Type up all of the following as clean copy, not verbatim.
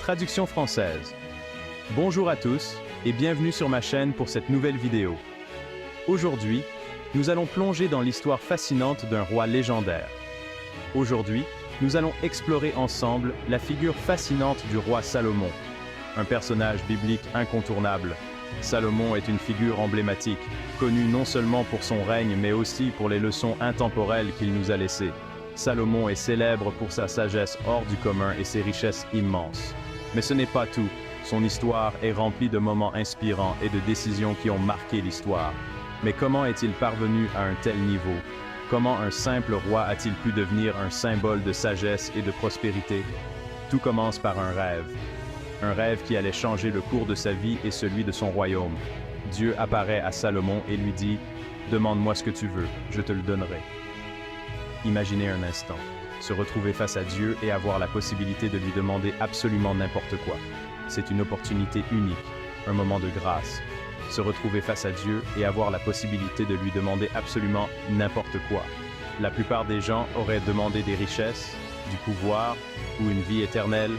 Traduction française. Bonjour à tous et bienvenue sur ma chaîne pour cette nouvelle vidéo. Aujourd'hui, nous allons plonger dans l'histoire fascinante d'un roi légendaire. Aujourd'hui, nous allons explorer ensemble la figure fascinante du roi Salomon, un personnage biblique incontournable. Salomon est une figure emblématique, connue non seulement pour son règne mais aussi pour les leçons intemporelles qu'il nous a laissées. Salomon est célèbre pour sa sagesse hors du commun et ses richesses immenses. Mais ce n'est pas tout. Son histoire est remplie de moments inspirants et de décisions qui ont marqué l'histoire. Mais comment est-il parvenu à un tel niveau? Comment un simple roi a-t-il pu devenir un symbole de sagesse et de prospérité? Tout commence par un rêve. Un rêve qui allait changer le cours de sa vie et celui de son royaume. Dieu apparaît à Salomon et lui dit « Demande-moi ce que tu veux, je te le donnerai ». Imaginez un instant, se retrouver face à Dieu et avoir la possibilité de lui demander absolument n'importe quoi. C'est une opportunité unique, un moment de grâce. Se retrouver face à Dieu et avoir la possibilité de lui demander absolument n'importe quoi. La plupart des gens auraient demandé des richesses, du pouvoir ou une vie éternelle.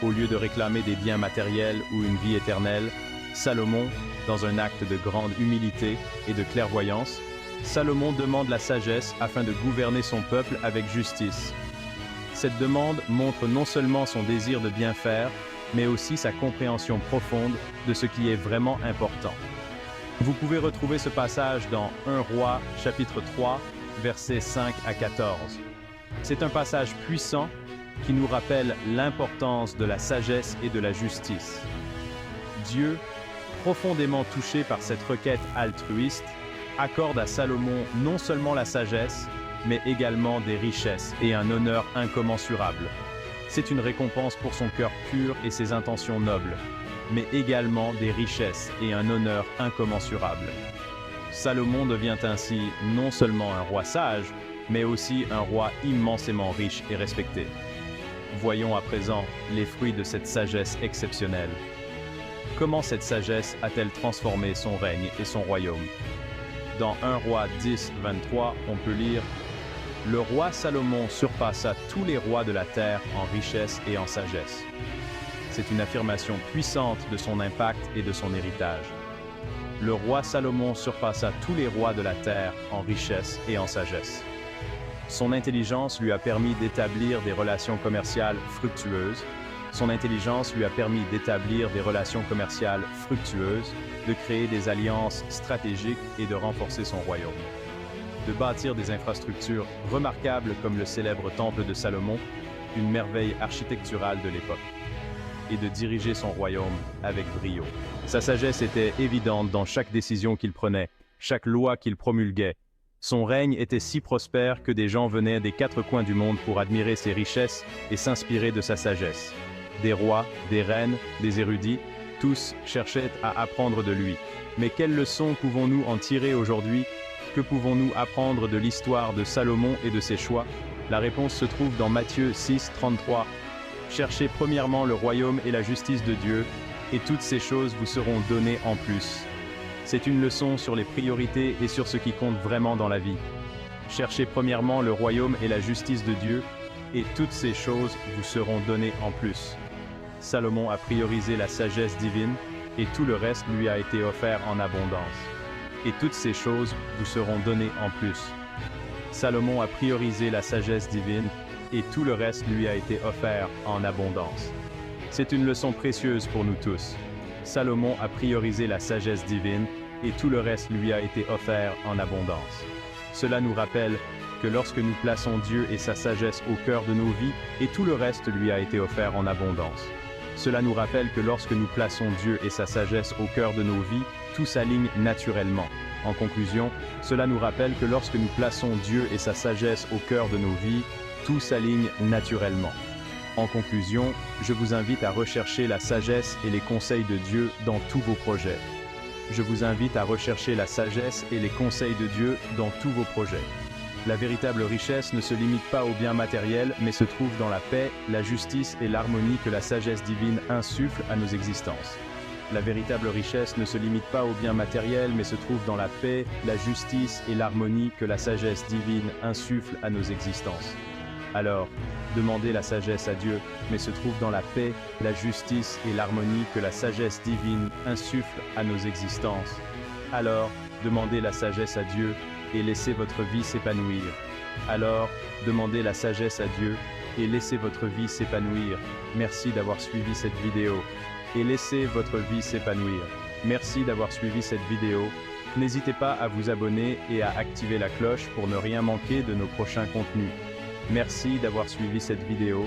Au lieu de réclamer des biens matériels ou une vie éternelle, Salomon, dans un acte de grande humilité et de clairvoyance, Salomon demande la sagesse afin de gouverner son peuple avec justice. Cette demande montre non seulement son désir de bien faire, mais aussi sa compréhension profonde de ce qui est vraiment important. Vous pouvez retrouver ce passage dans 1 Roi, chapitre 3, versets 5 à 14. C'est un passage puissant qui nous rappelle l'importance de la sagesse et de la justice. Dieu, profondément touché par cette requête altruiste, accorde à Salomon non seulement la sagesse, mais également des richesses et un honneur incommensurable. C'est une récompense pour son cœur pur et ses intentions nobles, mais également des richesses et un honneur incommensurable. Salomon devient ainsi non seulement un roi sage, mais aussi un roi immensément riche et respecté. Voyons à présent les fruits de cette sagesse exceptionnelle. Comment cette sagesse a-t-elle transformé son règne et son royaume? Dans 1 Roi 10, 23, on peut lire « Le roi Salomon surpassa tous les rois de la terre en richesse et en sagesse. » C'est une affirmation puissante de son impact et de son héritage. Le roi Salomon surpassa tous les rois de la terre en richesse et en sagesse. Son intelligence lui a permis d'établir des relations commerciales fructueuses. Son intelligence lui a permis d'établir des relations commerciales fructueuses, de créer des alliances stratégiques et de renforcer son royaume. De bâtir des infrastructures remarquables comme le célèbre temple de Salomon, une merveille architecturale de l'époque, et de diriger son royaume avec brio. Sa sagesse était évidente dans chaque décision qu'il prenait, chaque loi qu'il promulguait. Son règne était si prospère que des gens venaient des 4 coins du monde pour admirer ses richesses et s'inspirer de sa sagesse. Des rois, des reines, des érudits, tous cherchaient à apprendre de lui. Mais quelles leçons pouvons-nous en tirer aujourd'hui? Que pouvons-nous apprendre de l'histoire de Salomon et de ses choix? La réponse se trouve dans Matthieu 6, 33. « Cherchez premièrement le royaume et la justice de Dieu, et toutes ces choses vous seront données en plus. » C'est une leçon sur les priorités et sur ce qui compte vraiment dans la vie. Cherchez premièrement le royaume et la justice de Dieu, et toutes ces choses vous seront données en plus. Salomon a priorisé la sagesse divine, et tout le reste lui a été offert en abondance. Et toutes ces choses vous seront données en plus. Salomon a priorisé la sagesse divine, et tout le reste lui a été offert en abondance. C'est une leçon précieuse pour nous tous. Salomon a priorisé la sagesse divine, et tout le reste lui a été offert en abondance. Cela nous rappelle que lorsque nous plaçons Dieu et sa sagesse au cœur de nos vies, et tout le reste lui a été offert en abondance. Cela nous rappelle que lorsque nous plaçons Dieu et sa sagesse au cœur de nos vies, tout s'aligne naturellement. En conclusion, cela nous rappelle que lorsque nous plaçons Dieu et sa sagesse au cœur de nos vies, tout s'aligne naturellement. En conclusion, je vous invite à rechercher la sagesse et les conseils de Dieu dans tous vos projets. Je vous invite à rechercher la sagesse et les conseils de Dieu dans tous vos projets. La véritable richesse ne se limite pas aux biens matériels, mais se trouve dans la paix, la justice et l'harmonie que la sagesse divine insuffle à nos existences. La véritable richesse ne se limite pas aux biens matériels, mais se trouve dans la paix, la justice et l'harmonie que la sagesse divine insuffle à nos existences. Alors, demander la sagesse à Dieu, mais se trouve dans la paix, la justice et l'harmonie que la sagesse divine insuffle à nos existences. Alors, demandez la sagesse à Dieu et laissez votre vie s'épanouir. Alors, demandez la sagesse à Dieu et laissez votre vie s'épanouir. Merci d'avoir suivi cette vidéo. Et laissez votre vie s'épanouir. Merci d'avoir suivi cette vidéo. N'hésitez pas à vous abonner et à activer la cloche pour ne rien manquer de nos prochains contenus. Merci d'avoir suivi cette vidéo.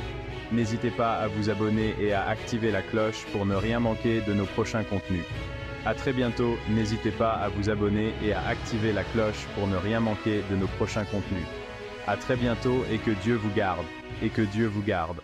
N'hésitez pas à vous abonner et à activer la cloche pour ne rien manquer de nos prochains contenus. À très bientôt, n'hésitez pas à vous abonner et à activer la cloche pour ne rien manquer de nos prochains contenus. À très bientôt et que Dieu vous garde. Et que Dieu vous garde.